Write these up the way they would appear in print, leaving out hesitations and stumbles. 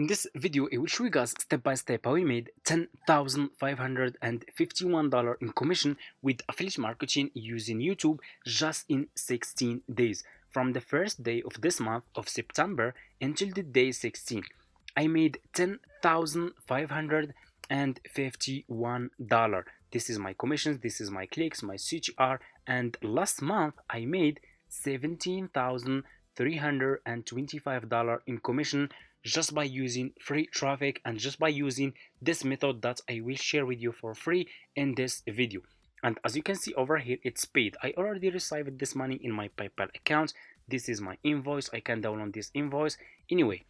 In this video, I will show you guys step by step how we made $10,551 in commission with affiliate marketing using YouTube just in 16 days. From the first day of this month of September until the day 16, I made $10,551. This is my commissions, this is my clicks, my CTR, and last month I made $17,325 in commission just by using free traffic and just by using this method that I will share with you for free in this video. And as you can see over here, it's paid. I already received this money in my PayPal account. This is my invoice. I can download this invoice. Anyway,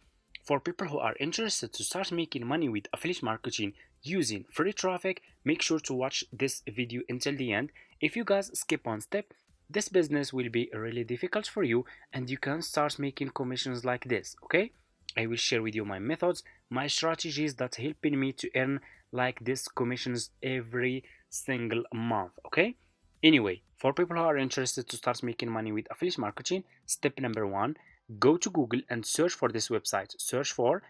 for people who are interested to start making money with affiliate marketing using free traffic, make sure to watch this video until the end. If you guys skip one step, this business will be really difficult for you and you can start making commissions like this, okay? I will share with you my methods, my strategies that helping me to earn like this commissions every single month, okay? Anyway, for people who are interested to start making money with affiliate marketing, step number one, go to Google and search for this website. Search for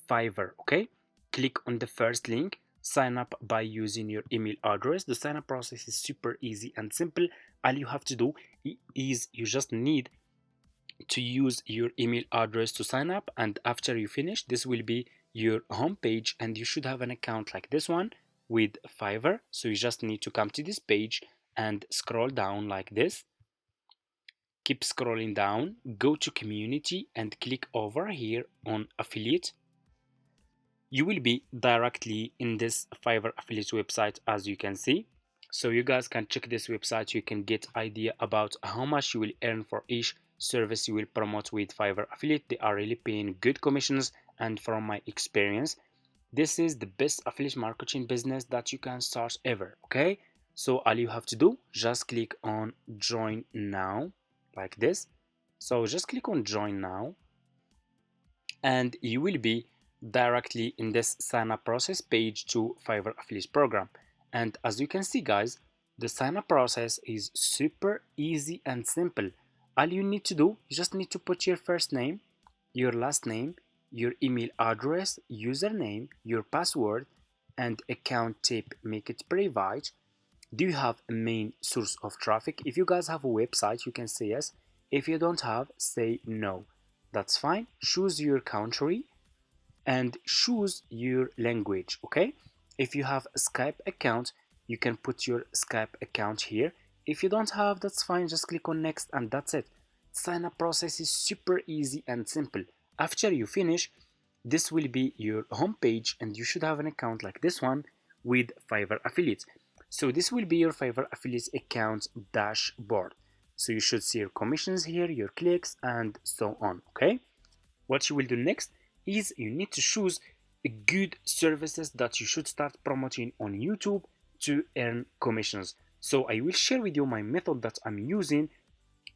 Fiverr, okay? Click on the first link, sign up by using your email address. The sign up process is super easy and simple. All you have to do is you just need to use your email address to sign up, and after you finish, this will be your home page and you should have an account like this one with Fiverr. So you just need to come to this page and scroll down like this. Keep scrolling down, go to community and click over here on affiliate. You will be directly in this Fiverr affiliate website, as you can see. So you guys can check this website. You can get idea about how much you will earn for each service you will promote with Fiverr affiliate. They are really paying good commissions, and from my experience, this is the best affiliate marketing business that you can start ever, okay? So all you have to do, just click on join now like this. So just click on join now and you will be directly in this sign up process page to Fiverr affiliate program. And as you can see guys, the sign up process is super easy and simple. All you need to do, you just need to put your first name, your last name, your email address, username, your password, and account type. Make it private. Do you have a main source of traffic? If you guys have a website, you can say yes. If you don't have, say no. That's fine. Choose your country and choose your language, okay? If you have a Skype account, you can put your Skype account here. If you don't have, that's fine. Just click on next and that's it. Sign up process is super easy and simple. After you finish, this will be your home page and you should have an account like this one with Fiverr affiliates. So this will be your Fiverr affiliates account dashboard. So you should see your commissions here, your clicks, and so on, okay? What you will do next is you need to choose good services that you should start promoting on YouTube to earn commissions. So I will share with you my method that I'm using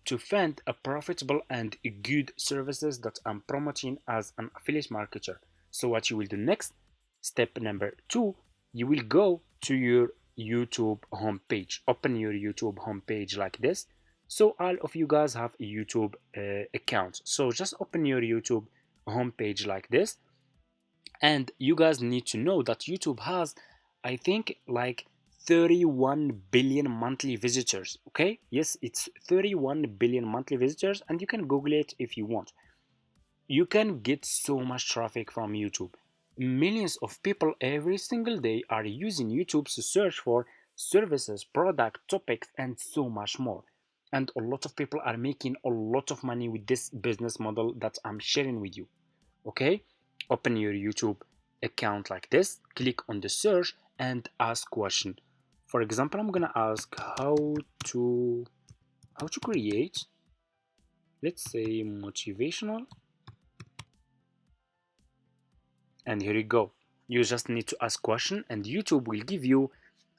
to find a profitable and good services that I'm promoting as an affiliate marketer. So what you will do next, step number two, you will go to your YouTube homepage. Open your YouTube homepage like this. So all of you guys have a YouTube account. So just open your YouTube homepage like this. And you guys need to know that YouTube has, I think, like 31 billion monthly visitors, okay? Yes, it's 31 billion monthly visitors, and you can Google it if you want. You can get so much traffic from YouTube. Millions of people every single day are using YouTube to search for services, product, topics, and so much more. And a lot of people are making a lot of money with this business model that I'm sharing with you, okay? Open your YouTube account like this, click on the search and ask question. For example, I'm gonna ask how to create, let's say, motivational, and here you go. You just need to ask question and YouTube will give you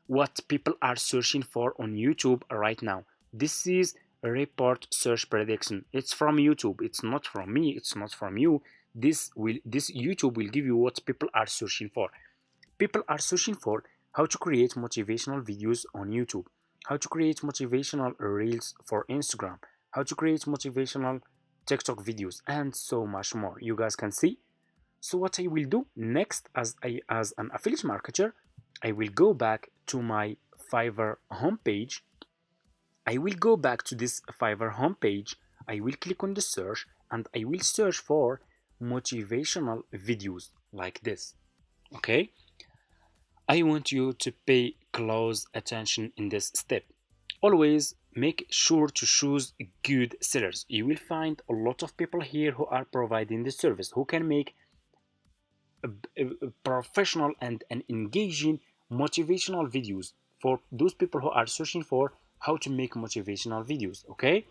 what people are searching for on YouTube right now. This is a report search prediction. It's from YouTube. It's not from me. It's not from you. This YouTube will give you what people are searching for. People are searching for how to create motivational videos on YouTube, how to create motivational reels for Instagram, how to create motivational TikTok videos, and so much more. You guys can see. So what I will do next, as an affiliate marketer, I will go back to my Fiverr homepage. I will go back to this Fiverr homepage. I will click on the search and I will search for motivational videos like this. Okay, I want you to pay close attention in this step. Always make sure to choose good sellers. You will find a lot of people here who are providing the service, who can make a professional and an engaging motivational videos for those people who are searching for how to make motivational videos. Okay,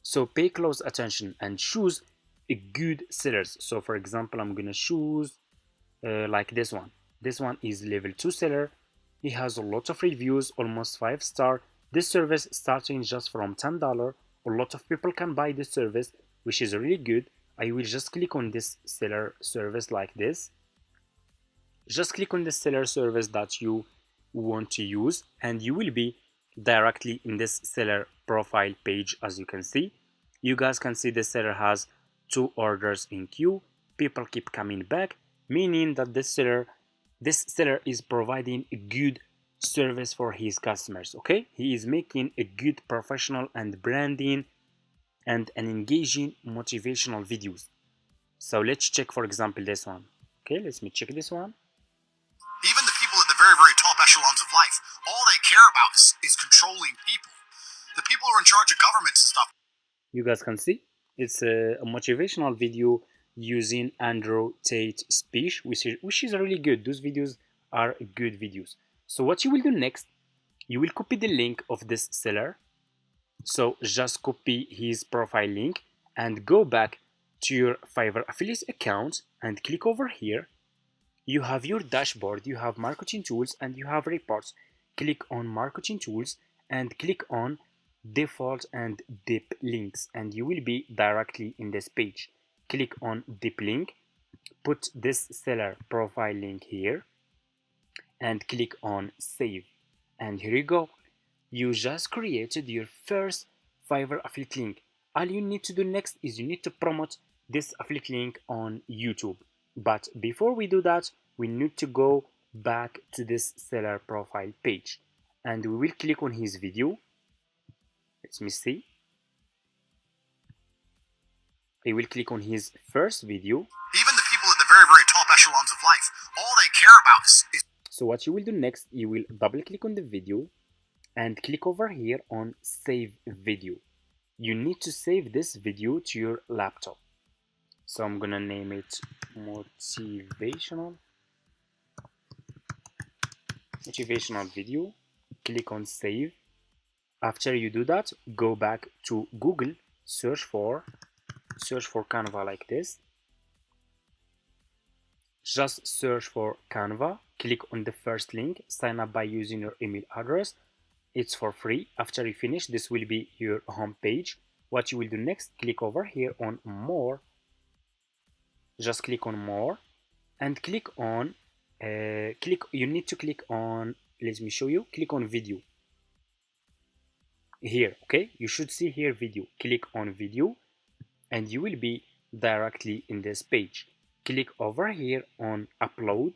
so pay close attention and choose a good sellers. So for example, I'm gonna choose like this one. This one is level 2 seller. He has a lot of reviews, almost 5-star. This service starting just from $10. A lot of people can buy this service, which is really good. I will just click on this seller service like this. Just click on the seller service that you want to use and you will be directly in this seller profile page. As you can see, you guys can see the seller has 2 orders in queue. People keep coming back, meaning that this seller is providing a good service for his customers. Okay, he is making a good professional and branding and an engaging motivational videos. So let's check, for example, this one. Okay, let me check this one. Even the people at the very, very top echelons of life, all they care about is controlling people. The people who are in charge of governments and stuff. You guys can see it's a motivational video using Andrew Tate speech, which is really good. Those videos are good videos. So what you will do next, you will copy the link of this seller. So just copy his profile link and go back to your Fiverr affiliate account and click over here. You have your dashboard, you have marketing tools, and you have reports. Click on marketing tools and click on default and deep links and you will be directly in this page. Click on deep link, put this seller profile link here and click on save, and here you go. You just created your first Fiverr affiliate link. All you need to do next is you need to promote this affiliate link on YouTube. But before we do that, we need to go back to this seller profile page and we will click on his video. Let me see. I will click on his first video. Even the people at the very, very top echelons of life, all they care about is... So what you will do next, you will double click on the video and click over here on save video. You need to save this video to your laptop. So I'm gonna name it motivational video. Click on save. After you do that, go back to Google, search for Canva like this. Just search for Canva, click on the first link, sign up by using your email address. It's for free. After you finish, this will be your home page. What you will do next, click over here on more. Just click on more and click on you need to click on, let me show you, click on video here. Okay, you should see here video. Click on video and you will be directly in this page. Click over here on upload,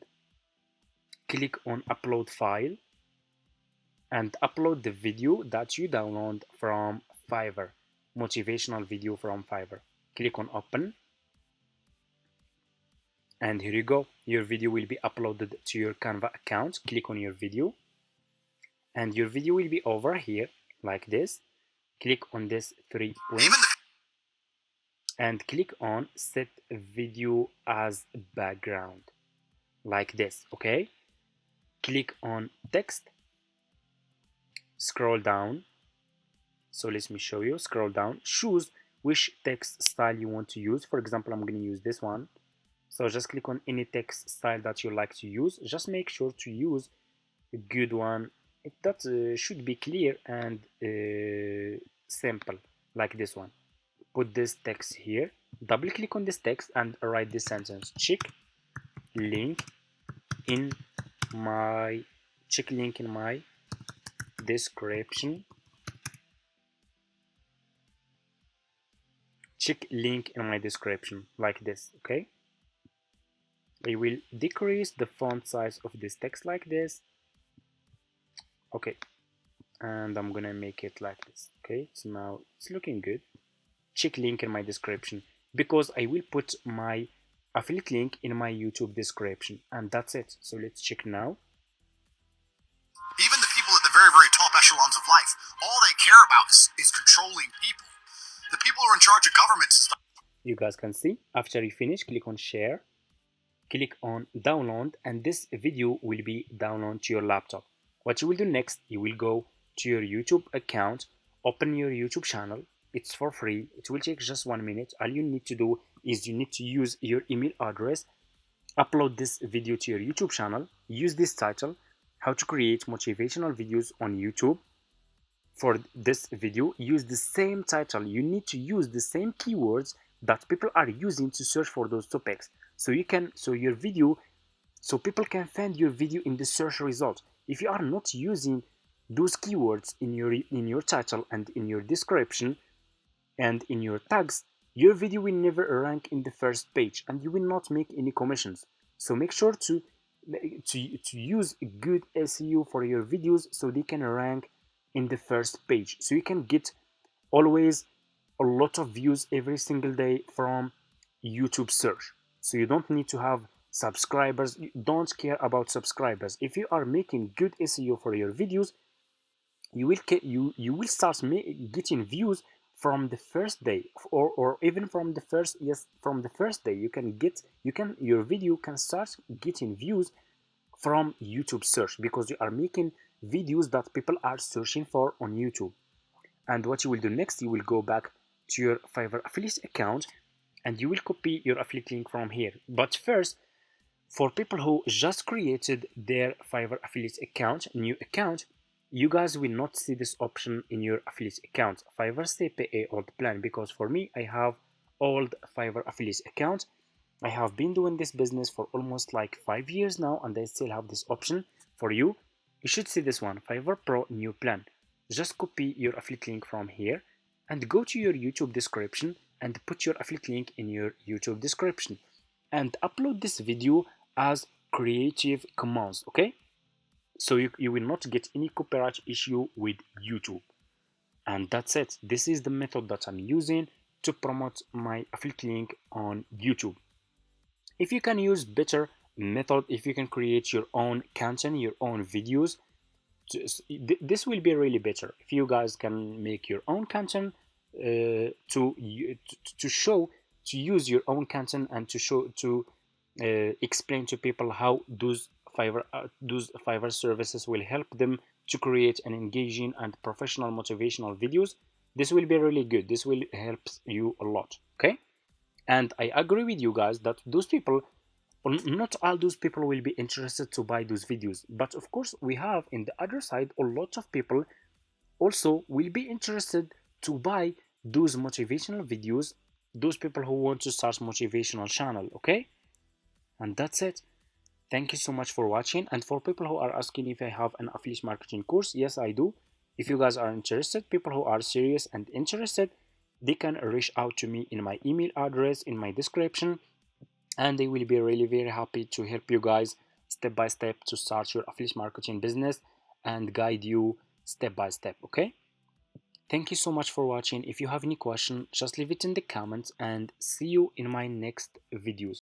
click on upload file and upload the video that you download from Fiverr, motivational video from Fiverr. Click on open and here you go. Your video will be uploaded to your Canva account. Click on your video and your video will be over here like this. Click on this 3 points and click on set video as background like this. Okay, click on text, scroll down. So let me show you. Scroll down, choose which text style you want to use. For example, I'm going to use this one. So just click on any text style that you like to use. Just make sure to use a good one that should be clear and simple, like this one. Put this text here, double click on this text and write this sentence: check link in my description. Check link in my description like this. Okay, I will decrease the font size of this text like this. Okay, and I'm gonna make it like this. Okay, so now it's looking good. Check link in my description, because I will put my affiliate link in my YouTube description, and that's it. So let's check now. Even the people at the very, very top echelons of life, all they care about is controlling people. The people who are in charge of governments and stuff. You guys can see, after you finish, click on share, click on download, and this video will be downloaded to your laptop. What you will do next, you will go to your YouTube account, open your YouTube channel. It's for free. It will take just 1 minute. All you need to do is you need to use your email address, upload this video to your YouTube channel, use this title, how to create motivational videos on YouTube. For this video, use the same title. You need to use the same keywords that people are using to search for those topics, so your video, so people can find your video in the search result. If you are not using those keywords in your title and in your description and in your tags, your video will never rank in the first page and you will not make any commissions. So make sure to use good SEO for your videos so they can rank in the first page, so you can get always a lot of views every single day from YouTube search. So you don't need to have subscribers. You don't care about subscribers. If you are making good SEO for your videos, you will start getting views from the first day, or even from the first day. Your video can start getting views from YouTube search, because you are making videos that people are searching for on YouTube. And what you will do next, you will go back to your Fiverr affiliate account and you will copy your affiliate link from here. But first, for people who just created their Fiverr affiliate account, new account, you guys will not see this option in your affiliate account, Fiverr CPA old plan, because for me, I have old Fiverr affiliate account. I have been doing this business for almost like 5 years now, and I still have this option. For you, you should see this one, Fiverr Pro new plan. Just copy your affiliate link from here and go to your YouTube description and put your affiliate link in your YouTube description and upload this video as Creative Commons, okay? So you will not get any copyright issue with YouTube. And that's it. This is the method that I'm using to promote my affiliate link on YouTube. If you can use better method, if you can create your own content, your own videos, this will be really better. If you guys can make your own content to use your own content and to explain to people how those Fiverr services will help them to create an engaging and professional motivational videos, this will be really good. This will help you a lot, okay? And I agree with you guys that those people, not all those people will be interested to buy those videos, but of course we have in the other side a lot of people also will be interested to buy those motivational videos, those people who want to start motivational channel, okay? And that's it. Thank you so much for watching. And for people who are asking if I have an affiliate marketing course, yes, I do. If you guys are interested, people who are serious and interested, they can reach out to me in my email address in my description, and they will be really very happy to help you guys step by step to start your affiliate marketing business and guide you step by step, okay? Thank you so much for watching. If you have any question, just leave it in the comments, and see you in my next videos.